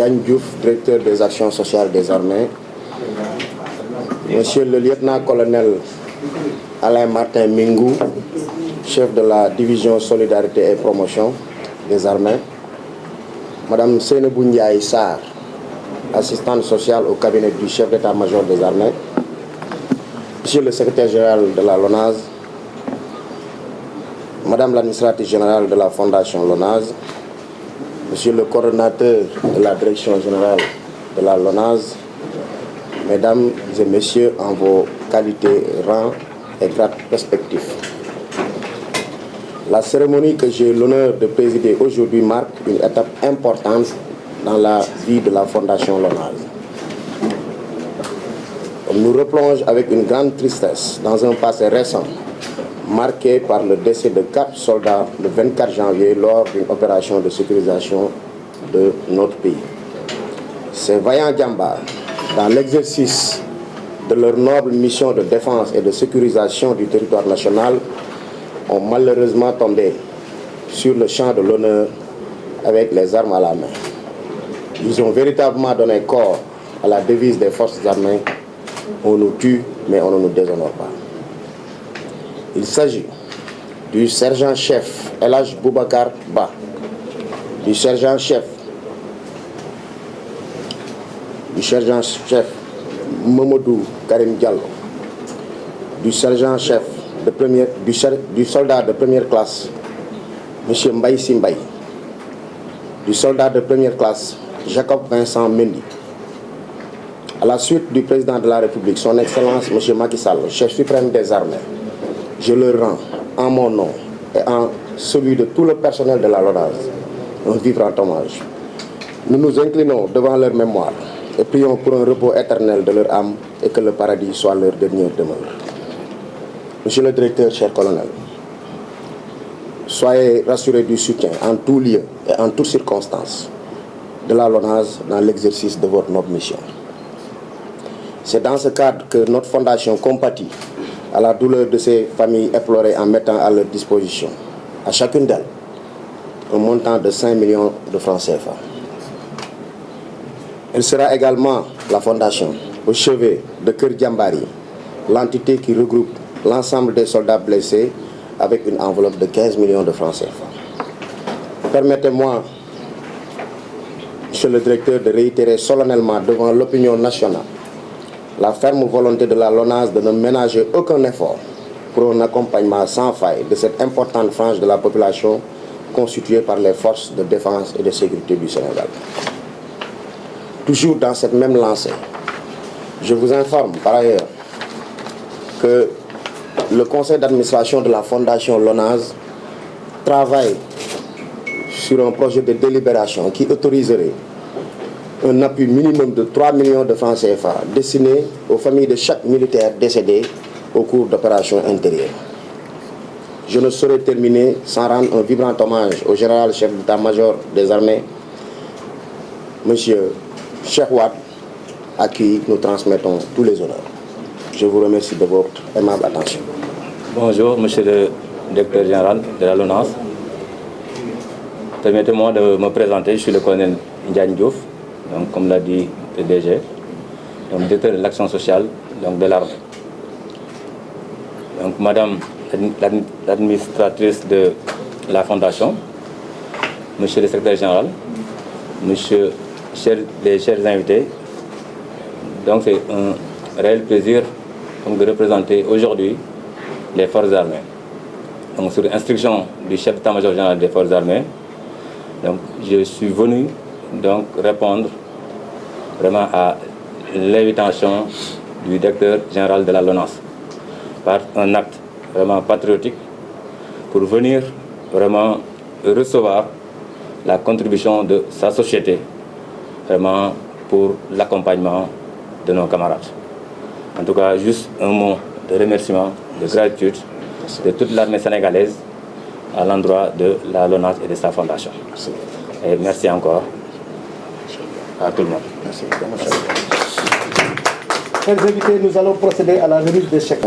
Ndiagne Diouf, directeur des actions sociales des armées, Monsieur le lieutenant-colonel Alain Martin Mingou, chef de la division Solidarité et Promotion des armées, Madame Seynabou Ndiaye Sarr, assistante sociale au cabinet du chef d'état-major des armées, Monsieur le secrétaire général de la LONASE, Madame l'administratrice générale de la Fondation LONASE, Monsieur le coordonnateur de la direction générale de la LONASE, Mesdames et Messieurs, en vos qualités, rangs et grades respectifs. La cérémonie que j'ai l'honneur de présider aujourd'hui marque une étape importante dans la vie de la Fondation LONASE. On nous replonge avec une grande tristesse dans un passé récent, marqué par le décès de 4 soldats le 24 janvier lors d'une opération de sécurisation de notre pays. Ces vaillants djambars, dans l'exercice de leur noble mission de défense et de sécurisation du territoire national, ont malheureusement tombé sur le champ de l'honneur avec les armes à la main. Ils ont véritablement donné corps à la devise des forces armées: on nous tue, mais on ne nous déshonore pas. Il s'agit du sergent-chef El Hadj Boubacar Ba, du sergent-chef Mamadou Karim Diallo, du sergent-chef du soldat de première classe M. Mbaye Simbaye, du soldat de première classe Jacob Vincent Mendy. À la suite du président de la République, son Excellence M. Macky Sall, chef suprême des armées, je leur rends, en mon nom et en celui de tout le personnel de la LONASE, un vibrant hommage. Nous nous inclinons devant leur mémoire et prions pour un repos éternel de leur âme et que le paradis soit leur dernière demeure. Monsieur le directeur, cher colonel, soyez rassurés du soutien en tout lieu et en toutes circonstances de la LONASE dans l'exercice de votre noble mission. C'est dans ce cadre que notre fondation compatit à la douleur de ces familles éplorées en mettant à leur disposition, à chacune d'elles, un montant de 5 millions de francs CFA. Elle sera également, la fondation, au chevet de Keur Djambari, l'entité qui regroupe l'ensemble des soldats blessés avec une enveloppe de 15 millions de francs CFA. Permettez-moi, Monsieur le directeur, de réitérer solennellement devant l'opinion nationale la ferme volonté de la LONASE de ne ménager aucun effort pour un accompagnement sans faille de cette importante frange de la population constituée par les forces de défense et de sécurité du Sénégal. Toujours dans cette même lancée, je vous informe par ailleurs que le conseil d'administration de la Fondation LONASE travaille sur un projet de délibération qui autoriserait un appui minimum de 3 millions de francs CFA destiné aux familles de chaque militaire décédé au cours d'opérations intérieures. Je ne saurais terminer sans rendre un vibrant hommage au général chef d'état-major des armées, M. Cheikh Wade, à qui nous transmettons tous les honneurs. Je vous remercie de votre aimable attention. Bonjour, Monsieur le directeur général de la LONASE. Permettez-moi de me présenter. Je suis le colonel Ndiagne Diouf, donc, comme l'a dit le DG, donc, directeur de l'action sociale donc, de l'armée. Donc, Madame l'administratrice de la Fondation, Monsieur le secrétaire général, Monsieur les chers invités, donc c'est un réel plaisir donc, de représenter aujourd'hui les forces armées. Donc, sur instruction du chef d'état-major général des forces armées, donc, je suis venu donc, répondre vraiment à l'invitation du directeur général de la LONASE par un acte vraiment patriotique pour venir vraiment recevoir la contribution de sa société vraiment pour l'accompagnement de nos camarades. En tout cas, juste un mot de remerciement, de gratitude de toute l'armée sénégalaise à l'endroit de la LONASE et de sa fondation. Et merci encore à tout le monde. Merci. Chers invités, nous allons procéder à la remise des chèques.